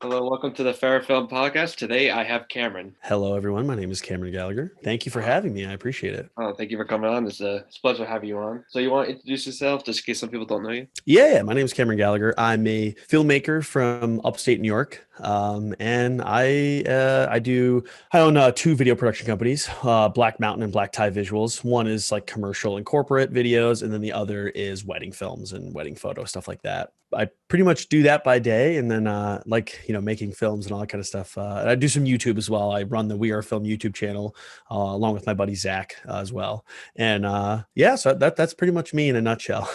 Hello, welcome to the Ferra Film Podcast. Today I have Cameron. Hello, everyone. My name is Cameron Gallagher. Thank you for having me. I appreciate it. Thank you for coming on. It's a pleasure having you on. So you want to introduce yourself, just in case some people don't know you? Yeah. My name is Cameron Gallagher. I'm a filmmaker from upstate New York, and I own two video production companies, Black Mountain and Black Tie Visuals. One is like commercial and corporate videos, and then the other is wedding films and wedding photo stuff like that. I pretty much do that by day, and then making films and all that kind of stuff. And I do some YouTube as well. I run the We Are Film YouTube channel along with my buddy Zach as well. And so that's pretty much me in a nutshell.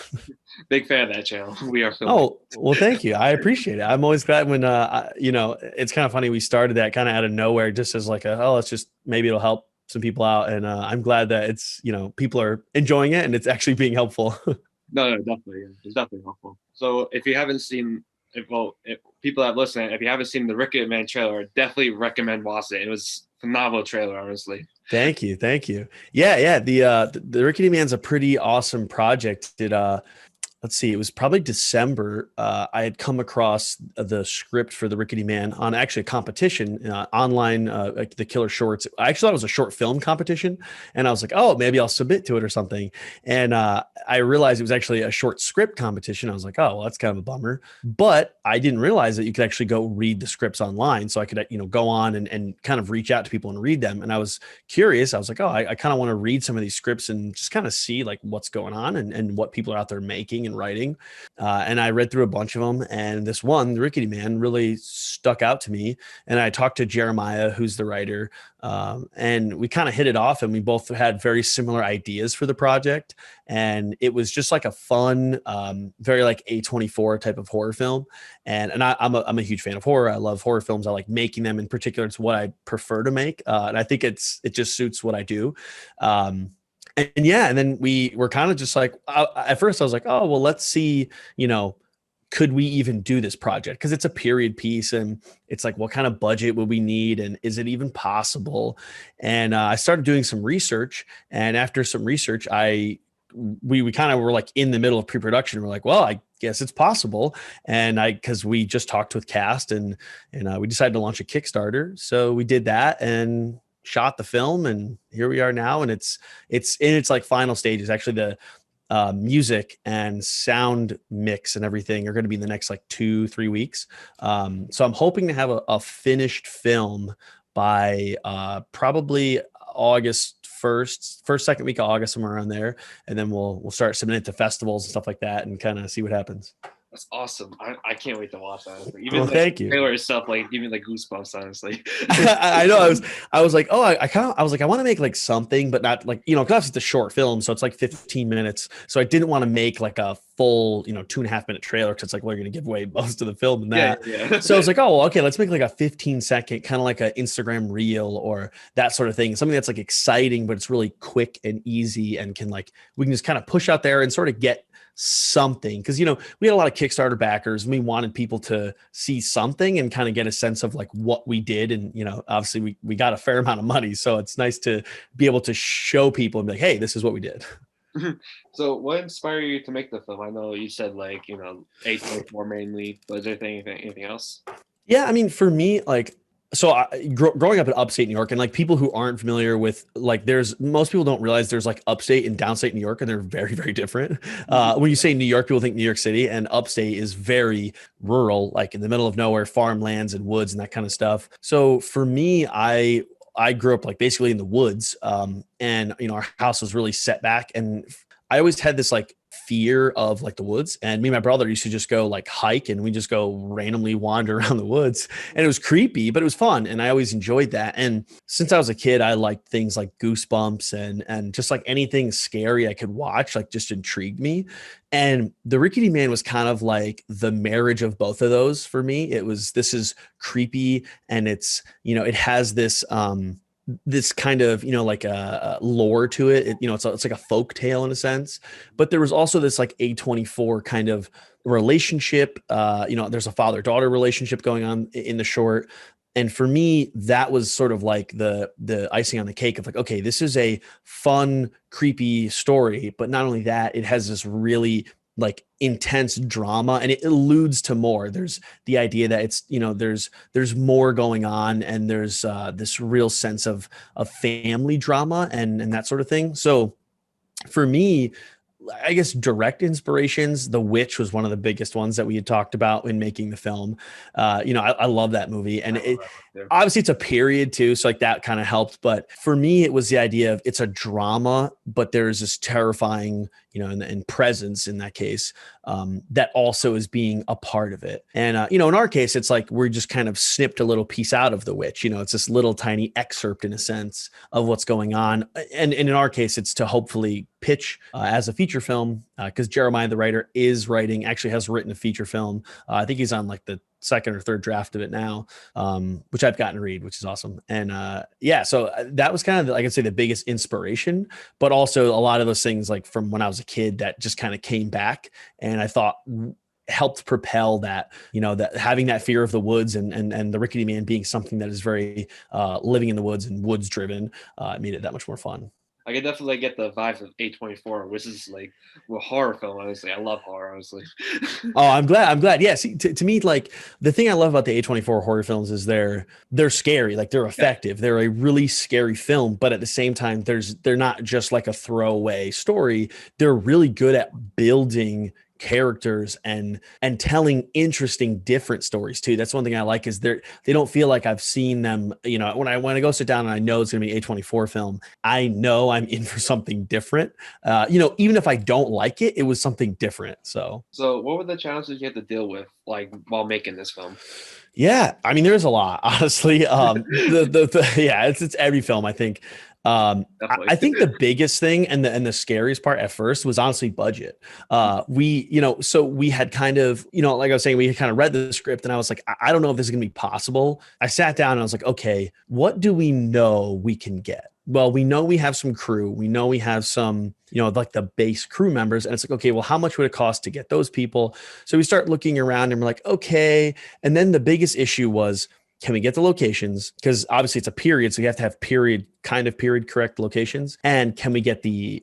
Big fan of that channel. We are filming. Oh, well, thank you. I appreciate it. I'm always glad when, it's kind of funny. We started that kind of out of nowhere, just as like let's just, maybe it'll help some people out. And I'm glad that it's, people are enjoying it and it's actually being helpful. No, definitely. It's definitely helpful. So if you haven't seen, if people that listen, if you haven't seen the Rickety Man trailer, I definitely recommend watching it. It was a phenomenal trailer, honestly. Thank you. Yeah. The Rickety Man's a pretty awesome project. Let's see, it was probably December. I had come across the script for the Rickety Man on actually a competition online, like the Killer Shorts. I actually thought it was a short film competition, and I was like, oh, maybe I'll submit to it or something. And I realized it was actually a short script competition. I was like, oh, well, that's kind of a bummer. But I didn't realize that you could actually go read the scripts online. So I could, go on and kind of reach out to people and read them. And I was curious. I was like, oh, I kind of want to read some of these scripts and just kind of see like what's going on and what people are out there making and writing. And I read through a bunch of them, and this one, the Rickety Man, really stuck out to me. And I talked to Jeremiah, who's the writer, and we kind of hit it off, and we both had very similar ideas for the project. And it was just like a fun, very like A24 type of horror film. And I'm a huge fan of horror. I love horror films. I like making them. In particular, it's what I prefer to make, and I think it just suits what I do. And then we were kind of just like, at first I was like, oh, well, let's see, could we even do this project? Because it's a period piece, and it's like, what kind of budget would we need? And is it even possible? And I started doing some research. And after some research, we kind of were like in the middle of pre-production. We're like, well, I guess it's possible. And because we just talked with cast and we decided to launch a Kickstarter. So we did that and shot the film, and here we are now. And it's in its like final stages. Actually, the music and sound mix and everything are going to be in the next like 2-3 weeks. So I'm hoping to have a finished film by probably August 1st, second week of August, somewhere around there. And then we'll start submitting it to festivals and stuff like that and kind of see what happens. That's awesome. I can't wait to watch that. Even thank you. Trailer itself, like giving like goosebumps, honestly. I know. I was like, oh, I was like, I want to make like something, but not like, because it's a short film. So it's like 15 minutes. So I didn't want to make like a full, 2.5 minute trailer. Cause it's like, well, you're going to give away most of the film in that. Yeah. So I was like, oh, well, okay, let's make like a 15-second, kind of like an Instagram reel or that sort of thing. Something that's like exciting, but it's really quick and easy and we can just kind of push out there and sort of get something. Cause we had a lot of Kickstarter backers and we wanted people to see something and kind of get a sense of like what we did. And, obviously we got a fair amount of money. So it's nice to be able to show people and be like, hey, this is what we did. So what inspired you to make the film? I know you said like, A24 mainly, but is there anything else? Yeah. I mean, for me, like, so growing up in upstate New York, and like people who aren't familiar with like most people don't realize there's like upstate and downstate New York, and they're very, very different. When you say New York, people think New York City, and upstate is very rural, like in the middle of nowhere, farmlands and woods and that kind of stuff. So for me, I grew up like basically in the woods, and our house was really set back, and I always had this like fear of like the woods. And me and my brother used to just go like hike, and we just go randomly wander around the woods, and it was creepy, but it was fun. And I always enjoyed that. And since I was a kid, I liked things like Goosebumps and just like anything scary I could watch, like just intrigued me. And the Rickety Man was kind of like the marriage of both of those for me. This is creepy, and it's, it has this kind of, like a lore to it. It's like a folk tale in a sense, but there was also this like A24 kind of relationship. There's a father-daughter relationship going on in the short. And for me, that was sort of like the icing on the cake of like, okay, this is a fun, creepy story, but not only that, it has this really like intense drama, and it alludes to more. There's the idea that it's, there's more going on, and there's this real sense of family drama and that sort of thing. So for me, I guess direct inspirations, The Witch was one of the biggest ones that we had talked about in making the film. I love that movie, and obviously it's a period too, so like that kind of helped. But for me, it was the idea of it's a drama, but there's this terrifying, and presence in that case, that also is being a part of it. And in our case, it's like we're just kind of snipped a little piece out of The Witch. It's this little tiny excerpt in a sense of what's going on. And in our case, it's to hopefully pitch as a feature film, because Jeremiah, the writer, actually has written a feature film. I think he's on like the second or third draft of it now, which I've gotten to read, which is awesome. And so that was kind of, I could say, the biggest inspiration, but also a lot of those things like from when I was a kid that just kind of came back, and I thought helped propel that, that having that fear of the woods and the Rickety Man being something that is very living in the woods and woods driven, made it that much more fun. I can definitely get the vibes of A24, which is like a horror film. Honestly, I love horror. Honestly. Oh, I'm glad. Yeah. See, to me, like the thing I love about the A24 horror films is they're scary. Like they're effective. They're a really scary film, but at the same time, they're not just like a throwaway story. They're really good at building characters and telling interesting different stories too. That's one thing I like, is they don't feel like I've seen them, when I go sit down and I know it's going to be an A24 film, I know I'm in for something different. Even if I don't like it, it was something different. So what were the challenges you had to deal with like while making this film? Yeah, I mean, there's a lot, honestly. It's every film, I think. I think the biggest thing and the scariest part at first was honestly budget. So we had kind of, like I was saying, we had kind of read the script, and I was like, I don't know if this is going to be possible. I sat down and I was like, okay, what do we know we can get? Well, we know we have some crew. We know we have some, like the base crew members. And it's like, okay, well, how much would it cost to get those people? So we start looking around and we're like, okay. And then the biggest issue was, can we get the locations? Because obviously it's a period, so you have to have period correct locations. And can we get the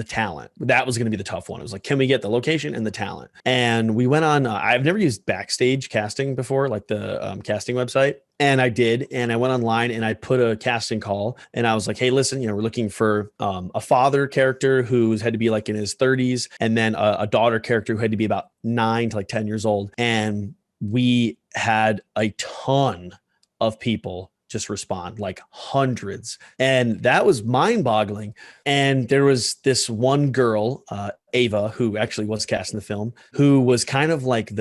talent? That was going to be the tough one. It was like, can we get the location and the talent? And we went on. I've never used Backstage Casting before, like the casting website. And I did, and I went online and I put a casting call, and I was like, hey, listen, we're looking for a father character who's had to be like in his 30s, and then a daughter character who had to be about 9 to like 10 years old. And we had a ton of people just respond, like hundreds. And that was mind-boggling. And there was this one girl, Ava, who actually was cast in the film, who was kind of like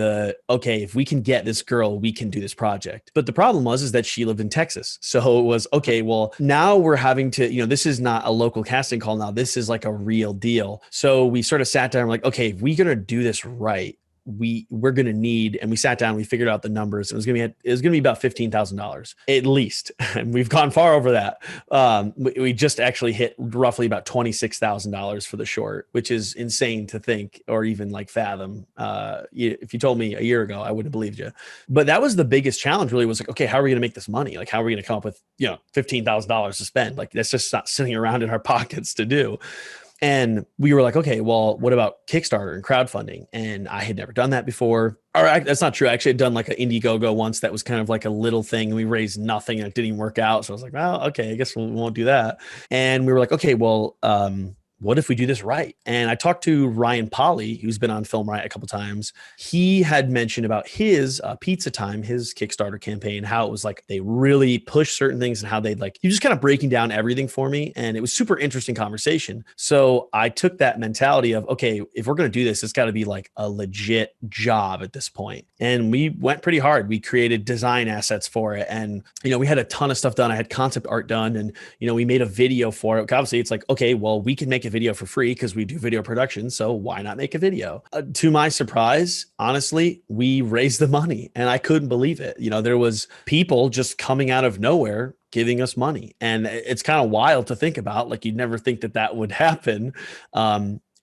okay, if we can get this girl, we can do this project. But the problem is that she lived in Texas. So it was, okay, well, now we're having to, this is not a local casting call now. This is like a real deal. So we sort of sat down and we're like, okay, if we're going to do this right, we're going to need, and we sat down, we figured out the numbers. It was going to be about $15,000 at least. And we've gone far over that. We just actually hit roughly about $26,000 for the short, which is insane to think or even like fathom. If you told me a year ago, I wouldn't have believed you. But that was the biggest challenge really, was like, okay, how are we going to make this money? Like, how are we going to come up with, $15,000 to spend? Like, that's just not sitting around in our pockets to do. And we were like, okay, well, what about Kickstarter and crowdfunding? And I had never done that before. Or that's not true. I actually had done like an Indiegogo once that was kind of like a little thing. And we raised nothing and it didn't even work out. So I was like, well, okay, I guess we won't do that. And we were like, okay, well, what if we do this right? And I talked to Ryan Polly, who's been on Film Riot a couple times. He had mentioned about his Pizza Time, his Kickstarter campaign, how it was like they really pushed certain things and how they'd like, he was just kind of breaking down everything for me. And it was super interesting conversation. So I took that mentality of, okay, if we're going to do this, it's got to be like a legit job at this point. And we went pretty hard. We created design assets for it. And, we had a ton of stuff done. I had concept art done, and, we made a video for it. Obviously it's like, okay, well, we can make a video for free because we do video production. So why not make a video? To my surprise, honestly, we raised the money and I couldn't believe it. There was people just coming out of nowhere giving us money. And it's kind of wild to think about. Like, you'd never think that would happen.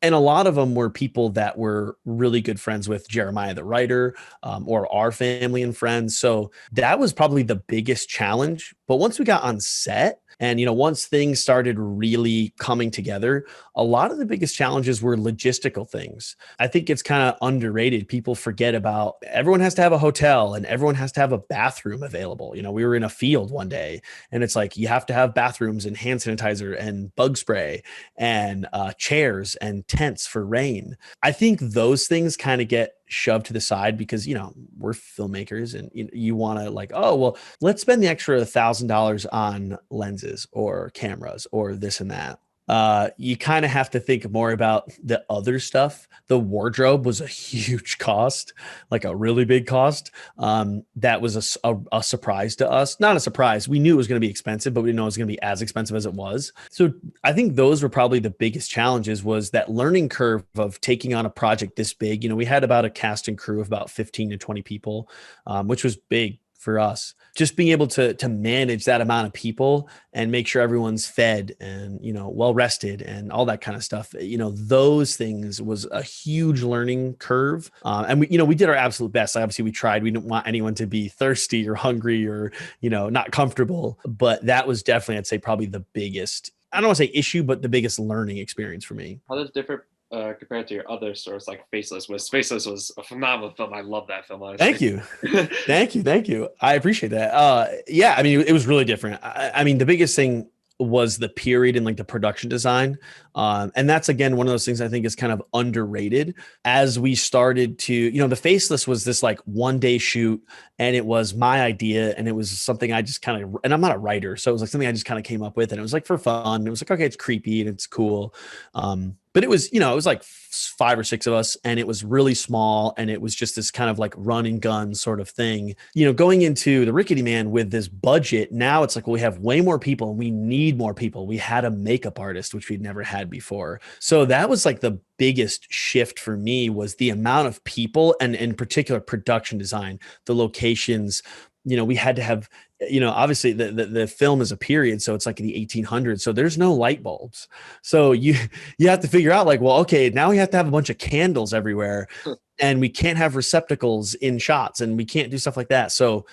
And a lot of them were people that were really good friends with Jeremiah, the writer, or our family and friends. So that was probably the biggest challenge. But once we got on set and, once things started really coming together, a lot of the biggest challenges were logistical things. I think it's kind of underrated. People forget about everyone has to have a hotel and everyone has to have a bathroom available. We were in a field one day and it's like you have to have bathrooms and hand sanitizer and bug spray and chairs and tents for rain. I think those things kind of get shoved to the side because we're filmmakers and you want to like, oh well, let's spend the extra $1,000 on lenses or cameras or this and that. You kind of have to think more about the other stuff. The wardrobe was a huge cost, like a really big cost. That was a surprise to us. Not a surprise. We knew it was going to be expensive, but we didn't know it was going to be as expensive as it was. So I think those were probably the biggest challenges, was that learning curve of taking on a project this big. We had about a cast and crew of about 15 to 20 people, which was big for us. Just being able to manage that amount of people and make sure everyone's fed and, well rested and all that kind of stuff. Those things was a huge learning curve. And we did our absolute best. Obviously we tried. We didn't want anyone to be thirsty or hungry or, not comfortable, but that was definitely, I'd say, probably the biggest, I don't want to say issue, but the biggest learning experience for me. How does different compared to your other sorts like Faceless? Faceless was a phenomenal film. I love that film, honestly. Thank you. Thank you. I appreciate that. Yeah, I mean, it was really different. I mean, the biggest thing was the period and like the production design. And that's, again, one of those things I think is kind of underrated. As we started to, the Faceless was this like 1-day shoot, and it was my idea, and it was something I just kind of, and I'm not a writer, so it was like something I just kind of came up with, and it was like for fun. It was like, okay, it's creepy and it's cool. But it was, it was like 5 or 6 of us, and it was really small, and it was just this kind of like run and gun sort of thing. Going into the Rickety Man with this budget, now it's like, well, we have way more people and we need more people. We had a makeup artist, which we'd never had before. So that was like the biggest shift for me, was the amount of people, and in particular production design, the locations. We had to have, obviously the film is a period, so it's like in the 1800s. So there's no light bulbs. So you have to figure out like, well, okay, now we have to have a bunch of candles everywhere, and we can't have receptacles in shots, and we can't do stuff like that. So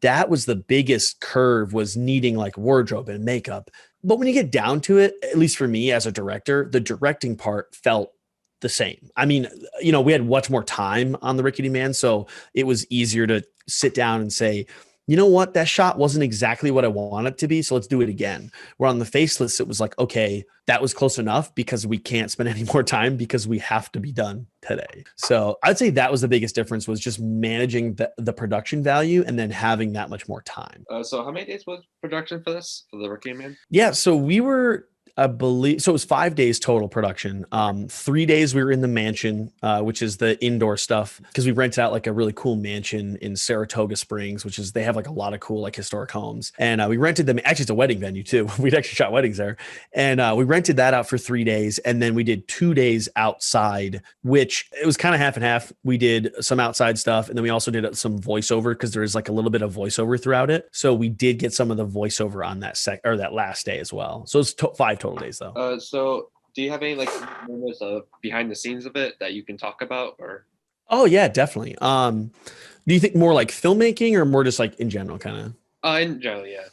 that was the biggest curve, was needing like wardrobe and makeup. But when you get down to it, at least for me as a director, the directing part felt the same. I mean, we had much more time on the Rickety Man, so it was easier to sit down and say, you know what, that shot wasn't exactly what I want it to be, so let's do it again. Where on the Faceless, it was like, okay, that was close enough because we can't spend any more time because we have to be done today. So I'd say that was the biggest difference, was just managing the production value and then having that much more time. So how many days was production for the Rickety Man? Yeah, so we were, I believe, so it was 5 days total production. 3 days we were in the mansion, which is the indoor stuff, because we rented out like a really cool mansion in Saratoga Springs, which is, they have like a lot of cool like historic homes. And we rented them. Actually, it's a wedding venue too. We'd actually shot weddings there. And we rented that out for 3 days. And then we did 2 days outside, which it was kind of half and half. We did some outside stuff, and then we also did some voiceover, because there is like a little bit of voiceover throughout it. So we did get some of the voiceover on that that last day as well. So it's 5 total days though. So do you have any like moments of behind the scenes of it that you can talk about? Or Oh yeah, definitely. Do you think more like filmmaking or more just like in general kind of? In general, yeah.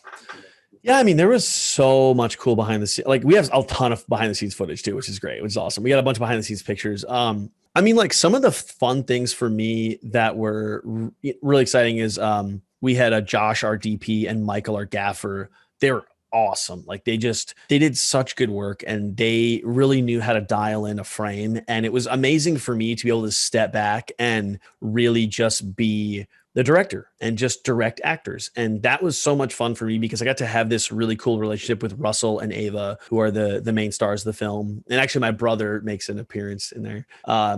Yeah, I mean, there was so much cool behind the scenes. Like we have a ton of behind the scenes footage too, which is great, which is awesome. We got a bunch of behind the scenes pictures. I mean, like some of the fun things for me that were really exciting is we had Josh, our DP, and Michael, our gaffer. They were awesome. Like they did such good work, and they really knew how to dial in a frame. And it was amazing for me to be able to step back and really just be the director and just direct actors. And that was so much fun for me, because I got to have this really cool relationship with Russell and Ava, who are the main stars of the film. And actually my brother makes an appearance in there.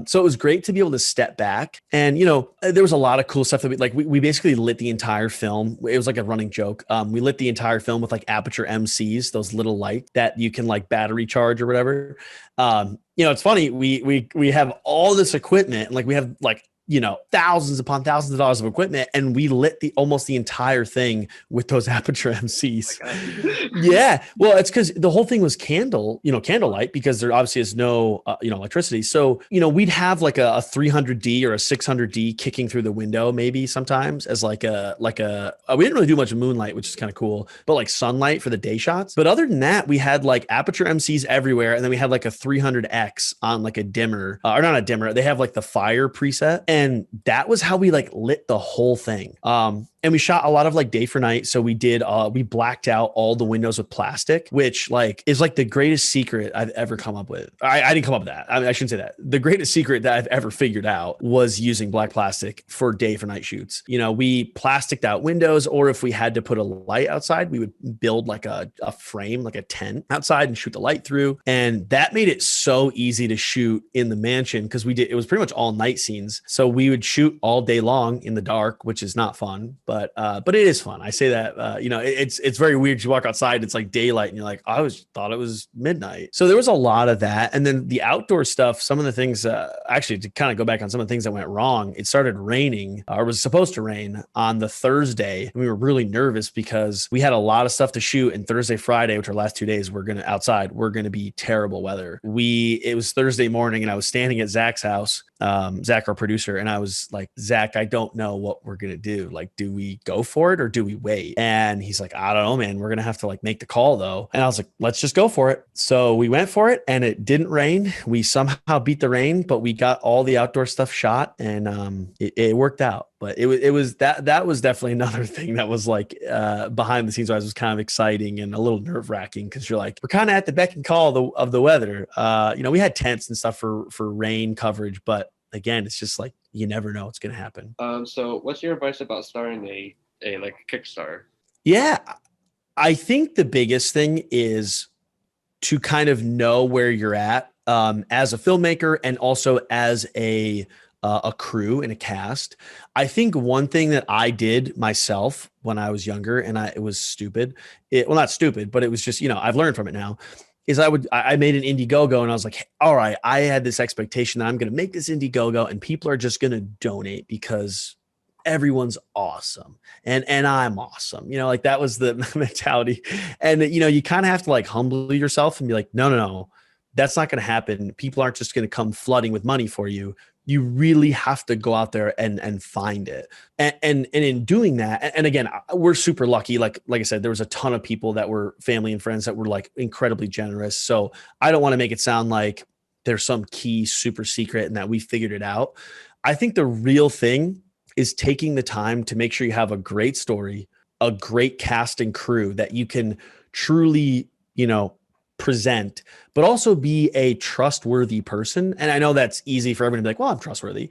So it was great to be able to step back. And, there was a lot of cool stuff that we basically lit the entire film. It was like a running joke. We lit the entire film with like Aperture MCs, those little lights that you can like battery charge or whatever. It's funny. We have all this equipment, and like we have like thousands upon thousands of dollars of equipment, and we lit almost the entire thing with those Aperture MCs. Yeah. Well, it's because the whole thing was candlelight, because there obviously is no, electricity. So, we'd have like a 300D or a 600D kicking through the window, maybe sometimes as we didn't really do much moonlight, which is kind of cool, but like sunlight for the day shots. But other than that, we had like Aperture MCs everywhere. And then we had like a 300X on like a dimmer, or not a dimmer. They have like the fire preset. And that was how we like lit the whole thing. And we shot a lot of like day for night. So we blacked out all the windows with plastic, which like is like the greatest secret I've ever come up with. I didn't come up with that. I mean, I shouldn't say that. The greatest secret that I've ever figured out was using black plastic for day for night shoots. We plasticed out windows, or if we had to put a light outside, we would build like a frame, like a tent outside and shoot the light through. And that made it so easy to shoot in the mansion, because it was pretty much all night scenes. So we would shoot all day long in the dark, which is not fun, but it is fun. I say that, it's very weird. You walk outside, it's like daylight, and you're like, I thought it was midnight. So there was a lot of that. And then the outdoor stuff, some of the things, actually to kind of go back on some of the things that went wrong, it started raining, or was supposed to rain on the Thursday. And we were really nervous because we had a lot of stuff to shoot, and Thursday, Friday, which are last 2 days, we're going to be terrible weather. It was Thursday morning, and I was standing at Zach's house, Zach, our producer, and I was like, Zach, I don't know what we're gonna do. Like, do we go for it or do we wait? And he's like, I don't know, man. We're gonna have to like make the call though. And I was like, let's just go for it. So we went for it, and it didn't rain. We somehow beat the rain, but we got all the outdoor stuff shot, and it worked out. But it was that was definitely another thing that was like behind the scenes wise was kind of exciting and a little nerve wracking, because you're like, we're kind of at the beck and call of the weather. We had tents and stuff for rain coverage, but again, it's just like you never know what's going to happen. So what's your advice about starting a Kickstarter? Yeah, I think the biggest thing is to kind of know where you're at as a filmmaker, and also as a crew and a cast. I think one thing that I did myself when I was younger, and it was stupid. Not stupid, but it was just, I've learned from it now, is I made an Indiegogo, and I was like, all right, I had this expectation that I'm going to make this Indiegogo and people are just going to donate because everyone's awesome and I'm awesome. Like that was the mentality. And you kind of have to like humble yourself and be like, no, that's not going to happen. People aren't just going to come flooding with money for you. You really have to go out there and find it. And in doing that, and again, we're super lucky. Like I said, there was a ton of people that were family and friends that were like incredibly generous. So I don't want to make it sound like there's some key super secret and that we figured it out. I think the real thing is taking the time to make sure you have a great story, a great cast and crew that you can truly, present, but also be a trustworthy person. And I know that's easy for everyone to be like, well, I'm trustworthy,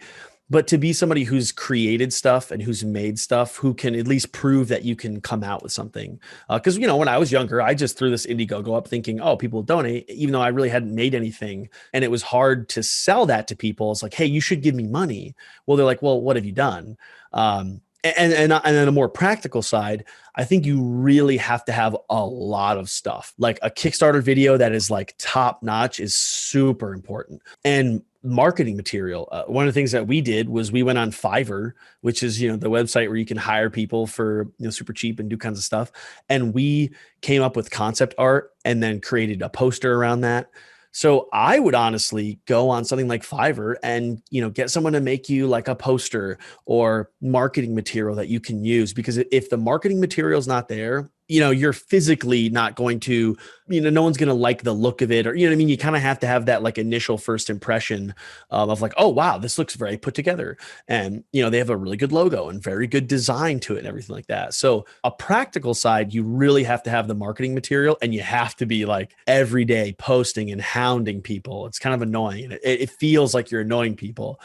but to be somebody who's created stuff and who's made stuff, who can at least prove that you can come out with something. Because, when I was younger, I just threw this Indiegogo up thinking, oh, people will donate, even though I really hadn't made anything. And it was hard to sell that to people. It's like, hey, you should give me money. Well, they're like, well, what have you done? And on a more practical side, I think you really have to have a lot of stuff. Like a Kickstarter video that is like top notch is super important. And marketing material. One of the things that we did was we went on Fiverr, which is, the website where you can hire people for, super cheap and do kinds of stuff. And we came up with concept art and then created a poster around that. So I would honestly go on something like Fiverr and, get someone to make you like a poster or marketing material that you can use, because if the marketing material is not there, you're physically not going to, no one's going to like the look of it, or, what I mean? You kind of have to have that like initial first impression of like, oh, wow, this looks very put together. And, they have a really good logo and very good design to it and everything like that. So a practical side, you really have to have the marketing material, and you have to be like every day posting and hounding people. It's kind of annoying. And it feels like you're annoying people.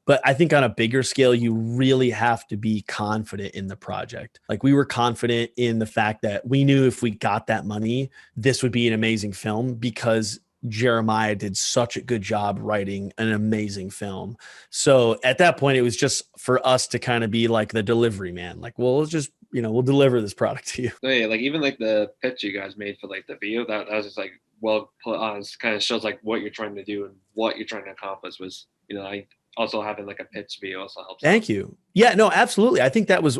But I think on a bigger scale, you really have to be confident in the project. Like we were confident in the fact that we knew if we got that money, this would be an amazing film, because Jeremiah did such a good job writing an amazing film. So at that point, it was just for us to kind of be like the delivery man. Like, well, let's just, we'll deliver this product to you. So yeah, like even like the pitch you guys made for like the video, that was just like well put on. It kind of shows like what you're trying to do and what you're trying to accomplish was, also having like a pitch video also helps. Thank you. Yeah, no, absolutely. I think that was,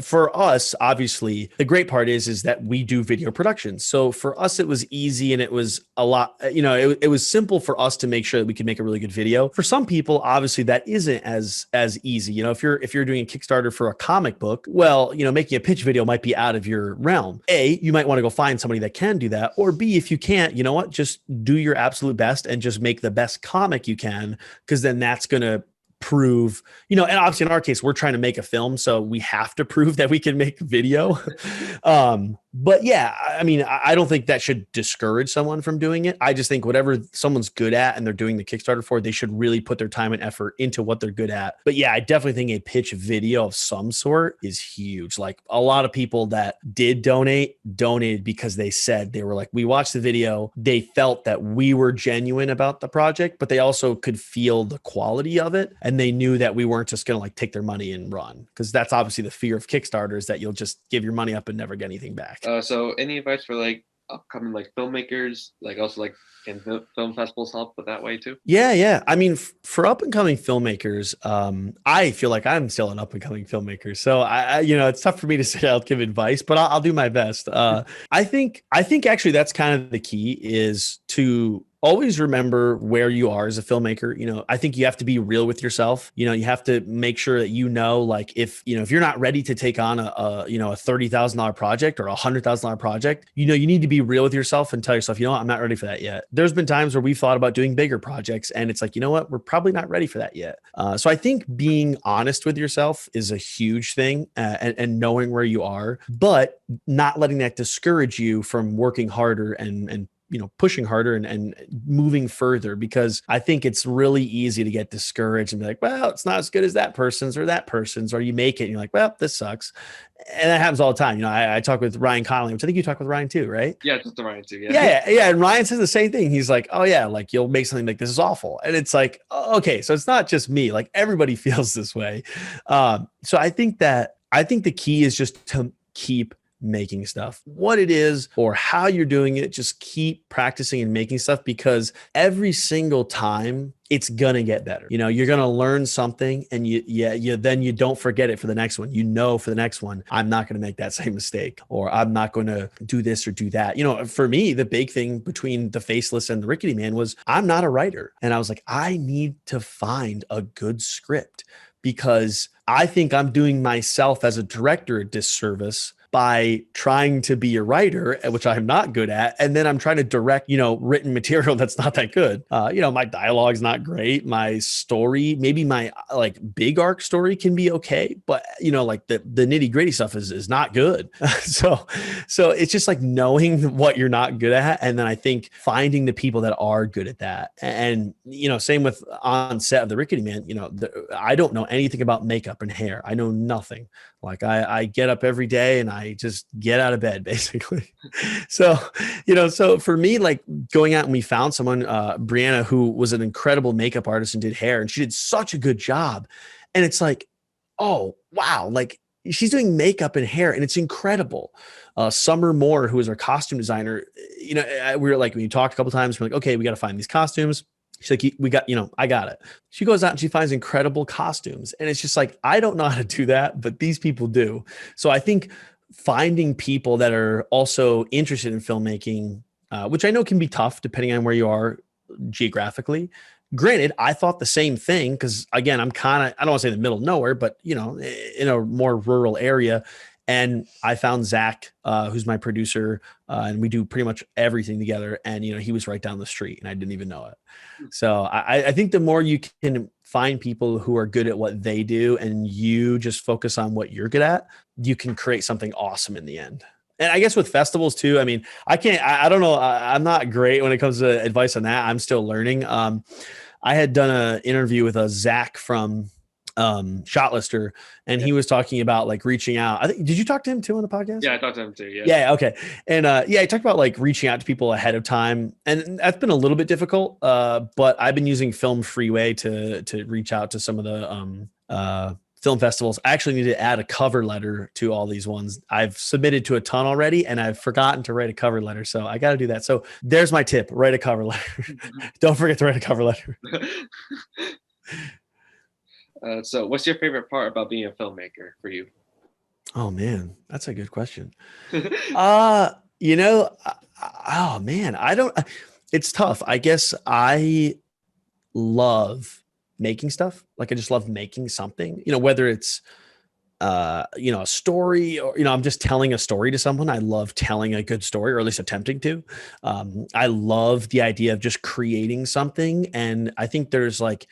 for us, obviously, the great part is that we do video production. So for us, it was easy and it was a lot, it was simple for us to make sure that we could make a really good video. For some people, obviously, that isn't as easy. If you're doing a Kickstarter for a comic book, well, making a pitch video might be out of your realm. A, you might want to go find somebody that can do that. Or B, if you can't, you know what, just do your absolute best and just make the best comic you can, because then that's going to prove, and obviously in our case, we're trying to make a film, so we have to prove that we can make video. But yeah, I mean, I don't think that should discourage someone from doing it. I just think whatever someone's good at and they're doing the Kickstarter for, they should really put their time and effort into what they're good at. But yeah, I definitely think a pitch video of some sort is huge. Like a lot of people that did donated because they said, they were like, we watched the video, they felt that we were genuine about the project, but they also could feel the quality of it. And they knew that we weren't just going to like take their money and run, because that's obviously the fear of Kickstarter, is that you'll just give your money up and never get anything back. So any advice for like upcoming like filmmakers, like also like can film festivals help with that way too? Yeah. I mean, for up and coming filmmakers, I feel like I'm still an up and coming filmmaker. So I it's tough for me to say I'll give advice, but I'll do my best. I think actually that's kind of the key, is to always remember where you are as a filmmaker. I think you have to be real with yourself. You have to make sure that, like if you're not ready to take on a $30,000 project or a $100,000 project, you need to be real with yourself and tell yourself, I'm not ready for that yet. There's been times where we've thought about doing bigger projects and it's like, we're probably not ready for that yet. So I think being honest with yourself is a huge thing, and knowing where you are, but not letting that discourage you from working harder and pushing harder and moving further, because I think it's really easy to get discouraged and be like, well, it's not as good as that person's, or you make it and you're like, well, this sucks. And that happens all the time. I talk with Ryan Connolly, which I think you talk with Ryan too, right? Yeah, just the Ryan too. Yeah. And Ryan says the same thing. He's like, oh yeah, like you'll make something like this is awful. And it's like, okay, so it's not just me, like everybody feels this way. So I think the key is just to keep making stuff. What it is or how you're doing it, just keep practicing and making stuff, because every single time it's gonna get better. You're gonna learn something, and then you don't forget it for the next one. For the next one, I'm not gonna make that same mistake, or I'm not gonna do this or do that. For me, the big thing between The Faceless and The Rickety Man was I'm not a writer, and I was like, I need to find a good script, because I think I'm doing myself as a director a disservice by trying to be a writer, which I'm not good at. And then I'm trying to direct, written material that's not that good. My dialogue's not great. My story, maybe my like big arc story can be okay, but like the nitty gritty stuff is not good. So it's just like knowing what you're not good at. And then I think finding the people that are good at that. And, same with on set of The Rickety Man, I don't know anything about makeup and hair. I know nothing. Like I get up every day and I just get out of bed basically. So for me, like going out and we found someone, Brianna, who was an incredible makeup artist and did hair, and she did such a good job. And it's like, oh, wow. Like she's doing makeup and hair and it's incredible. Summer Moore, who is our costume designer, we were like, when you talked a couple of times, we're like, okay, we got to find these costumes. She's like, I got it. She goes out and she finds incredible costumes. And it's just like, I don't know how to do that, but these people do. So I think finding people that are also interested in filmmaking, which I know can be tough depending on where you are geographically. Granted, I thought the same thing, because again, I'm kind of, I don't want to say in the middle of nowhere, but in a more rural area. And I found Zach, who's my producer, and we do pretty much everything together. And, he was right down the street and I didn't even know it. So I think the more you can find people who are good at what they do and you just focus on what you're good at, you can create something awesome in the end. And I guess with festivals too, I mean, I don't know. I'm not great when it comes to advice on that. I'm still learning. I had done an interview with a Zach from Shotlister, and he was talking about like reaching out. I think, did you talk to him too on the podcast? Yeah, I talked to him too. Yeah. Okay. And he talked about like reaching out to people ahead of time, and that's been a little bit difficult. But I've been using Film Freeway to reach out to some of the film festivals. I actually need to add a cover letter to all these ones. I've submitted to a ton already, and I've forgotten to write a cover letter, so I got to do that. So there's my tip: write a cover letter. Don't forget to write a cover letter. So what's your favorite part about being a filmmaker for you? Oh man, that's a good question. Uh, you know, oh man, I don't, it's tough. I guess I love making stuff. Like I just love making something, whether it's a story, or I'm just telling a story to someone. I love telling a good story, or at least attempting to. I love the idea of just creating something. And I think there's like,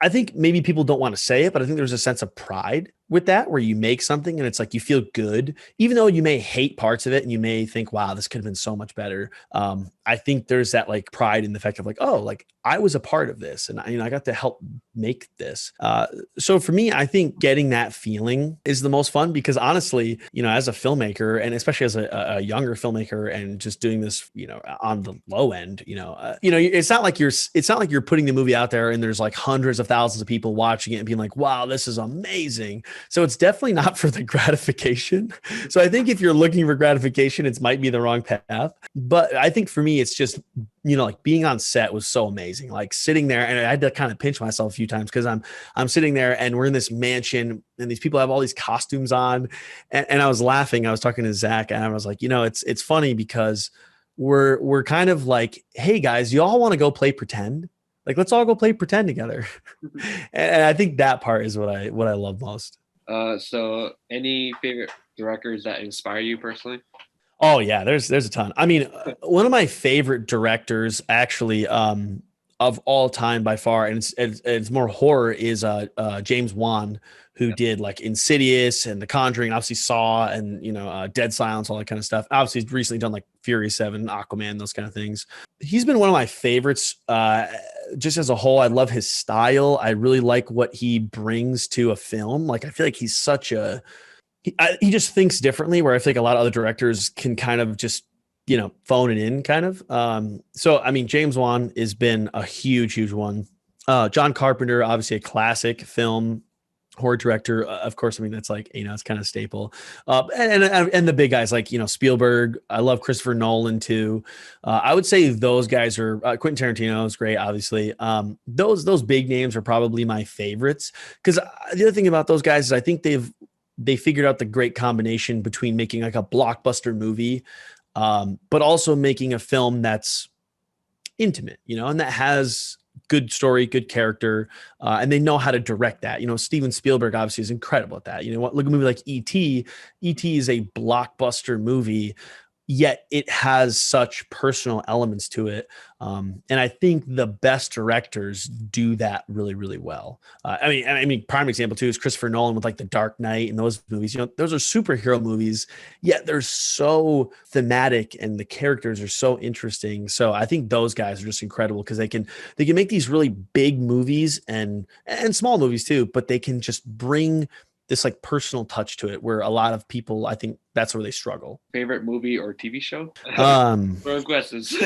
I think maybe people don't want to say it, but I think there's a sense of pride with that, where you make something and it's like you feel good, even though you may hate parts of it and you may think, wow, this could have been so much better. I think there's that like pride in the fact of like, oh, like I was a part of this, and I got to help make this. So for me, I think getting that feeling is the most fun, because honestly, as a filmmaker, and especially as a younger filmmaker, and just doing this, on the low end, it's not like you're putting the movie out there and there's like hundreds of thousands of people watching it and being like, wow, this is amazing. So it's definitely not for the gratification. So I think if you're looking for gratification, it might be the wrong path. But I think for me, it's just, like being on set was so amazing. Like sitting there, and I had to kind of pinch myself a few times, because I'm sitting there and we're in this mansion and these people have all these costumes on. And I was laughing. I was talking to Zach and I was like, it's funny because we're kind of like, hey guys, you all want to go play pretend? Like, let's all go play pretend together. And I think that part is what I love most. So any favorite directors that inspire you personally? Oh yeah, there's a ton. I mean, one of my favorite directors actually of all time by far, and it's more horror, is James Wan, who did like Insidious and The Conjuring, obviously Saw, and Dead Silence, all that kind of stuff. Obviously, he's recently done like Fury 7, Aquaman, those kind of things. He's been one of my favorites. Just as a whole, I love his style. I really like what he brings to a film. Like I feel like he's such a he just thinks differently, where I think a lot of other directors can kind of just, phone it in kind of. So, I mean, James Wan has been a huge, huge one. John Carpenter, obviously a classic film horror director. Of course, I mean, that's like, it's kind of staple. And the big guys like, Spielberg. I love Christopher Nolan too. I would say those guys are, Quentin Tarantino is great, obviously. Those big names are probably my favorites, because the other thing about those guys is I think they figured out the great combination between making like a blockbuster movie, but also making a film that's intimate, and that has good story, good character, and they know how to direct that. Steven Spielberg obviously is incredible at that. Look at a movie like E.T. E.T. is a blockbuster movie, yet it has such personal elements to it. And I think the best directors do that really, really well. I mean, prime example too is Christopher Nolan with like The Dark Knight and those movies. Those are superhero movies, yet they're so thematic and the characters are so interesting. So I think those guys are just incredible, because they can make these really big movies and small movies too, but they can just bring this like personal touch to it, where a lot of people, I think that's where they struggle. Favorite movie or TV show? Throwing questions.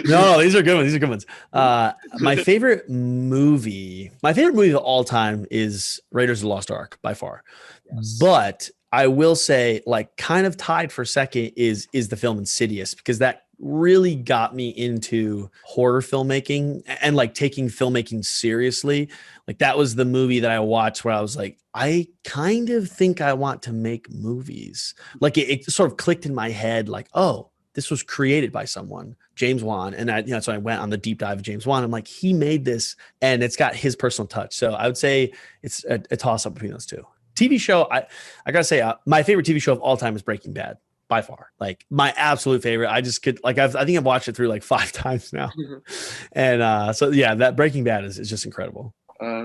No, these are good ones. These are good ones. My favorite movie of all time is Raiders of the Lost Ark by far. Yes. But I will say, like, kind of tied for second is the film Insidious, because that really got me into horror filmmaking and like taking filmmaking seriously. Like that was the movie that I watched where I was like, I kind of think I want to make movies. Like it sort of clicked in my head, like, oh, this was created by someone, James Wan. And so I went on the deep dive of James Wan. I'm like, he made this and it's got his personal touch. So I would say it's a toss up between those two. TV show, I gotta say, my favorite TV show of all time is Breaking Bad. By far, like my absolute favorite. I just could like I think I've watched it through like 5 times now, and so yeah, that Breaking Bad is just incredible.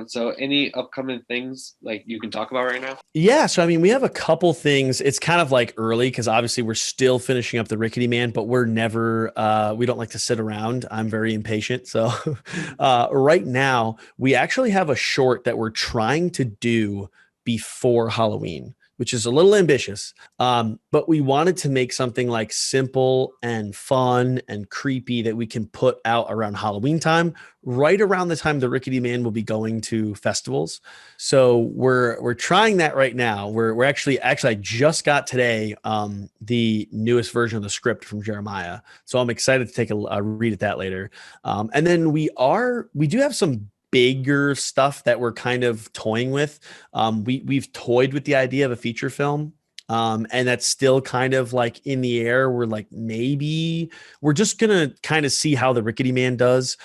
So any upcoming things like you can talk about right now? Yeah, so I mean, we have a couple things. It's kind of like early because obviously we're still finishing up the Rickety Man, but we're never we don't like to sit around. I'm very impatient, so right now we actually have a short that we're trying to do before Halloween, which is a little ambitious. But we wanted to make something like simple and fun and creepy that we can put out around Halloween time, right around the time the Rickety Man will be going to festivals. So we're trying that right now. We're actually I just got today the newest version of the script from Jeremiah. So I'm excited to take a read at that later. And then we do have some bigger stuff that we're kind of toying with. We've toyed with the idea of a feature film. And that's still kind of like in the air. We're like, maybe we're just going to kind of see how the Rickety Man does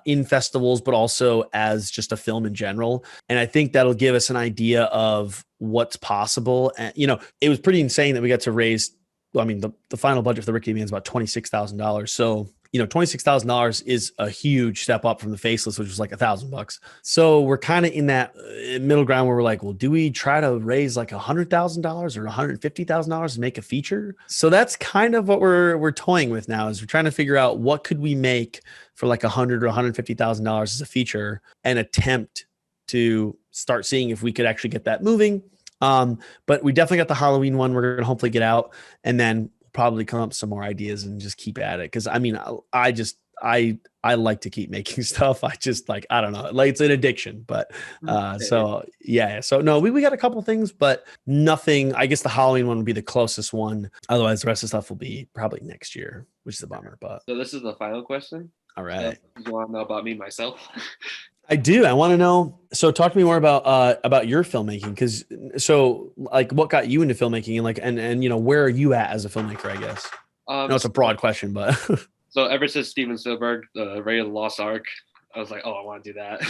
in festivals, but also as just a film in general. And I think that'll give us an idea of what's possible. And, it was pretty insane that we got to raise, the final budget for the Rickety Man is about $26,000. So, $26,000 is a huge step up from the Faceless, which was like $1,000. So we're kind of in that middle ground where we're like, well, do we try to raise like $100,000 or $150,000 to make a feature? So that's kind of what we're toying with now, is we're trying to figure out what could we make for like $100,000 or $150,000 as a feature, and attempt to start seeing if we could actually get that moving. But we definitely got the Halloween one we're going to hopefully get out, and then probably come up with some more ideas and just keep at it. Cause I like to keep making stuff. I don't know, like it's an addiction, but, so no, we got a couple things, but nothing. I guess the Halloween one would be the closest one. Otherwise the rest of the stuff will be probably next year, which is a bummer, but. So this is the final question. All right. You want to know about me, myself? I do. I want to know. So talk to me more about your filmmaking. Cause what got you into filmmaking, and where are you at as a filmmaker, I guess? No, it's a broad question, but. So ever since Steven Spielberg, the Raiders of the Lost Ark, I was like, oh, I want to do that.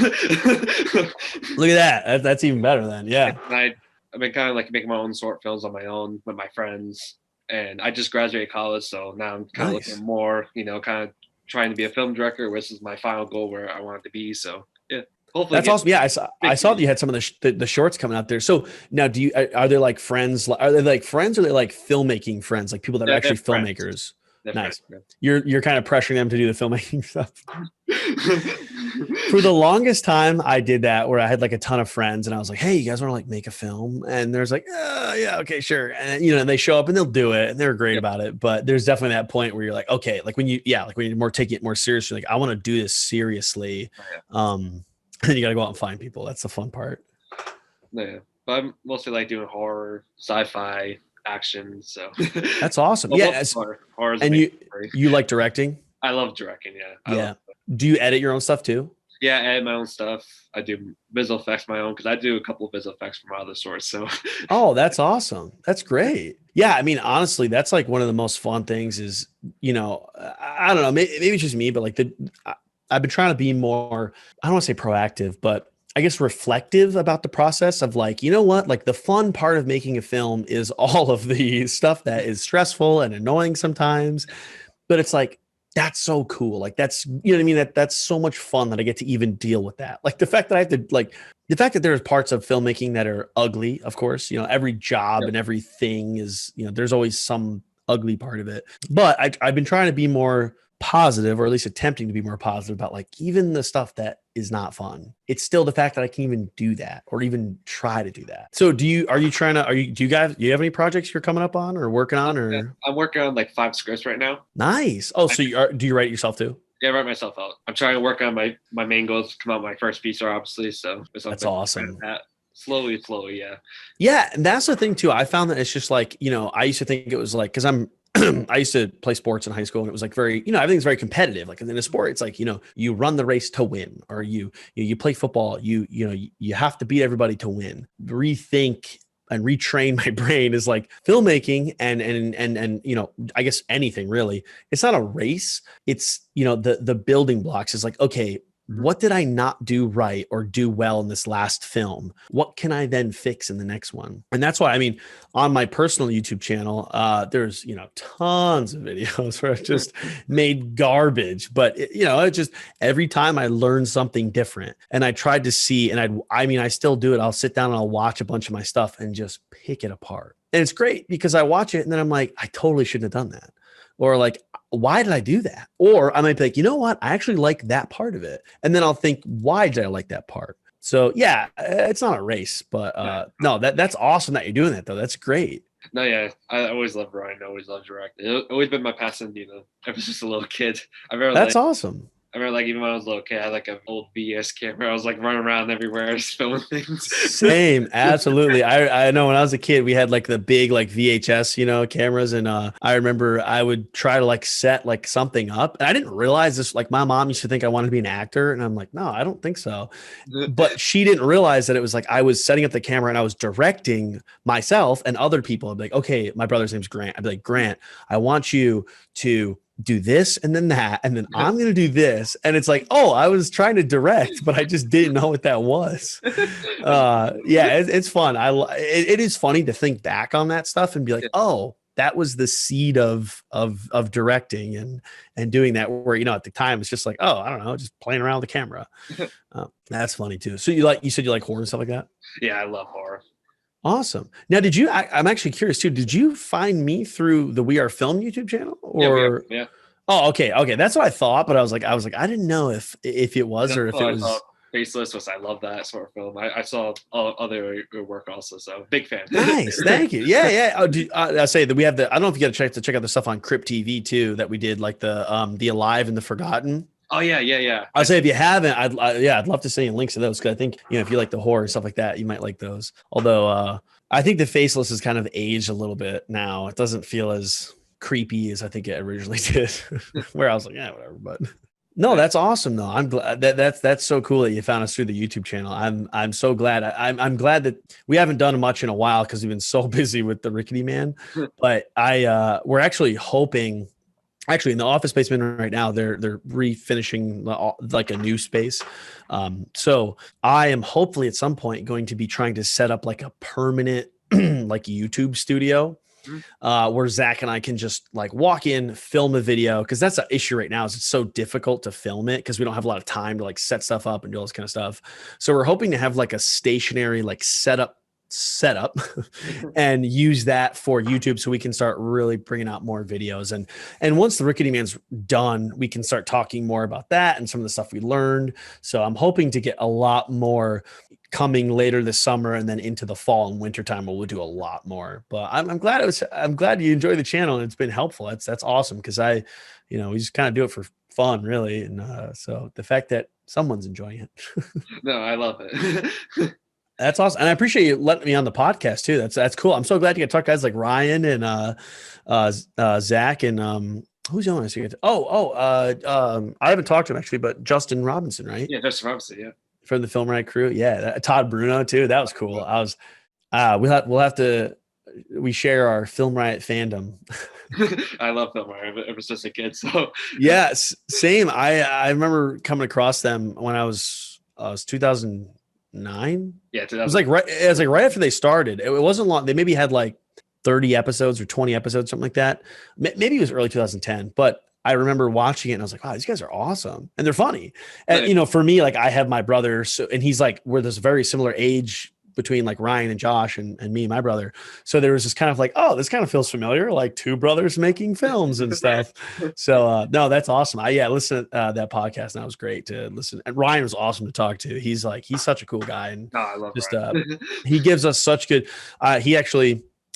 Look at that. That's even better then. Yeah. And I've been kind of like making my own short films on my own with my friends. And I just graduated college. So now I'm kind of looking more, kind of trying to be a film director, which is my final goal where I want it to be. So yeah. Hopefully that's awesome. Yeah, I saw that you had some of the shorts coming out there. So now, are they like friends? Are they like friends, or are they like filmmaking friends, like people that are actually filmmakers? Nice. You're kind of pressuring them to do the filmmaking stuff. For the longest time, I did that, where I had like a ton of friends, and I was like, "Hey, you guys want to like make a film?" And there's like, "Yeah, okay, sure." And they show up and they'll do it, and they're great about it. But there's definitely that point where you're like, "Okay," like when you take it more seriously. Like, I want to do this seriously. And then you got to go out and find people. That's the fun part. Yeah, but I'm mostly like doing horror, sci-fi, action. So that's awesome. Yeah, horror. And you like directing? I love directing. Yeah. Do you edit your own stuff too? Yeah, I edit my own stuff. I do visual effects my own, because I do a couple of visual effects from other sources. So. Oh, that's awesome. That's great. Yeah, I mean, honestly, that's like one of the most fun things. Is I don't know, maybe it's just me, but like I've been trying to be more, I don't want to say proactive, but I guess reflective about the process of like, like the fun part of making a film is all of the stuff that is stressful and annoying sometimes, but it's like, that's so cool. Like that's, what I mean? That's so much fun that I get to even deal with that. Like the fact that I have to the fact that there's parts of filmmaking that are ugly, of course, every job and everything is, there's always some ugly part of it, but I've been trying to be more positive, or at least attempting to be more positive about like even the stuff that is not fun. It's still the fact that I can even do that, or even try to do that. So do you have any projects you're coming up on or working on, or? Yeah, I'm working on like 5 scripts right now. Nice. Oh, so do you write it yourself too? Yeah, I write myself out. I'm trying to work on my main goals to come out with my first feature, obviously. So that's awesome. Slowly, yeah. Yeah, and that's the thing too. I found that it's just like, I used to think it was like, because I used to play sports in high school, and it was like very, everything's very competitive. Like in a sport, it's like, you run the race to win, or you play football, you have to beat everybody to win. Rethink and retrain my brain is like filmmaking and I guess anything really. It's not a race. It's, the building blocks is like, okay, what did I not do right or do well in this last film? What can I then fix in the next one? And that's why, I mean, on my personal YouTube channel, there's, tons of videos where I just made garbage, but it just, every time I learned something different, and I tried to see, and I still do it. I'll sit down and I'll watch a bunch of my stuff and just pick it apart. And it's great because I watch it and then I'm like, I totally shouldn't have done that. Or like, why did I do that? Or I might be like, you know what? I actually like that part of it. And then I'll think, why did I like that part? So yeah, it's not a race, but no, that's awesome that you're doing that though. That's great. No, yeah, I always loved drawing. I always loved directing. It's always been my passion, ever since a little kid. That's awesome. I remember like even when I was a little kid, I had like an old VS camera. I was like running around everywhere just filming things. Same, absolutely. I know when I was a kid, we had like the big like VHS, cameras, and I remember I would try to like set like something up, and I didn't realize this. Like my mom used to think I wanted to be an actor, and I'm like, no, I don't think so. But she didn't realize that it was like I was setting up the camera and I was directing myself and other people. I'd be like, okay, my brother's name's Grant. I'd be like, Grant, I want you to do this and then that, and then I'm going to do this. And it's like, oh, I was trying to direct, but I just didn't know what that was. Yeah, it's fun. It is funny to think back on that stuff and be like, oh, that was the seed of directing and doing that, where, at the time it's just like, oh, I don't know, just playing around with the camera. That's funny too. So you said you like horror and stuff like that? Yeah, I love horror. Awesome. Now, I'm actually curious too. Did you find me through the We Are Film YouTube channel, or? Yeah. Oh, okay. That's what I thought. But I was like, I didn't know if it was, or if it was. Faceless was, I love that sort of film. I saw other work also, so big fan. Nice, thank you. Yeah. Oh, I say that we have I don't know if you got to check out the stuff on Crypt TV too that we did, like the Alive and the Forgotten. Oh yeah. I'll say if you haven't, I'd love to send you links to those, because I think if you like the horror and stuff like that, you might like those. Although I think the Faceless has kind of aged a little bit now. It doesn't feel as creepy as I think it originally did. Where I was like, yeah, whatever. But no, that's awesome though. I'm glad that's so cool that you found us through the YouTube channel. I'm so glad. I'm glad that we haven't done much in a while because we've been so busy with the Rickety Man. But we're actually hoping. Actually, in the office space right now, they're refinishing like a new space. So I am hopefully at some point going to be trying to set up like a permanent like YouTube studio, where Zach and I can just like walk in, film a video, because that's an issue right now. Is it's so difficult to film it because we don't have a lot of time to like set stuff up and do all this kind of stuff. So we're hoping to have like a stationary like setup and use that for YouTube, so we can start really bringing out more videos. And once the Rickety Man's done, we can start talking more about that and some of the stuff we learned. So I'm hoping to get a lot more coming later this summer, and then into the fall and winter time we'll do a lot more. But I'm glad you enjoy the channel and it's been helpful. That's awesome, because we just kind of do it for fun, really. And so the fact that someone's enjoying it. No, I love it. That's awesome. And I appreciate you letting me on the podcast too. That's cool. I'm so glad you get to talk to guys like Ryan and Zach and who's the other one I see? I haven't talked to him actually, but Justin Robinson, right? Yeah, Justin Robinson, yeah. From the Film Riot crew. Yeah. Todd Bruno too. That was cool. We share our Film Riot fandom. I love Film Riot ever since a kid. So yes, same. I remember coming across them when I was 2009. Yeah, it was like right after they started. It wasn't long. They maybe had like 30 episodes or 20 episodes, something like that. Maybe it was early 2010, but I remember watching it and I was like, wow, these guys are awesome. And they're funny. And, for me, like I have my brother, and he's like, we're this very similar age between like Ryan and Josh and me and my brother. So there was this kind of like, oh, this kind of feels familiar, like two brothers making films and stuff. So no, that's awesome. I listened to that podcast, and that was great to listen. And Ryan was awesome to talk to. He's such a cool guy. And I love just he gives us such good,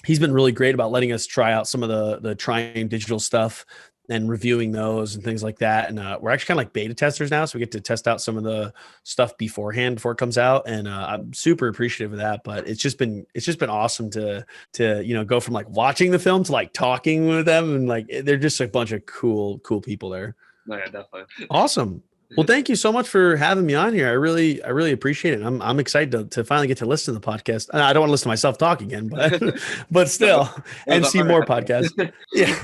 he's been really great about letting us try out some of the trying digital stuff and reviewing those and things like that. And we're actually kind of like beta testers now. So we get to test out some of the stuff before it comes out. And I'm super appreciative of that. But it's just been awesome to go from like watching the film to like talking with them. And like, they're just a bunch of cool people there. Oh, yeah, definitely. Awesome. Well, thank you so much for having me on here. I really appreciate it. I'm excited to finally get to listen to the podcast. I don't want to listen to myself talk again, but still, and see more podcasts. Yeah.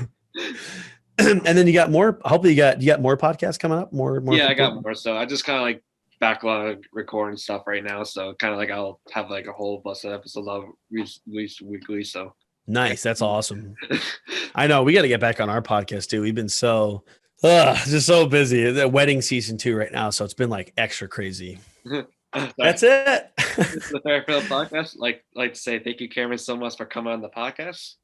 And then you got more. Hopefully, you got more podcasts coming up. More. Yeah, I got more. So I just kind of like backlog recording stuff right now. So kind of like I'll have like a whole bunch of episodes I'll release weekly. So nice. That's awesome. I know we got to get back on our podcast too. We've been just so busy. The wedding season 2 right now, so it's been like extra crazy. That's it. This is the Ferra Film podcast. Like to say thank you, Cameron, so much for coming on the podcast.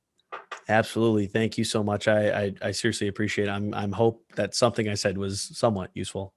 Absolutely. Thank you so much. I seriously appreciate it. I'm hope that something I said was somewhat useful.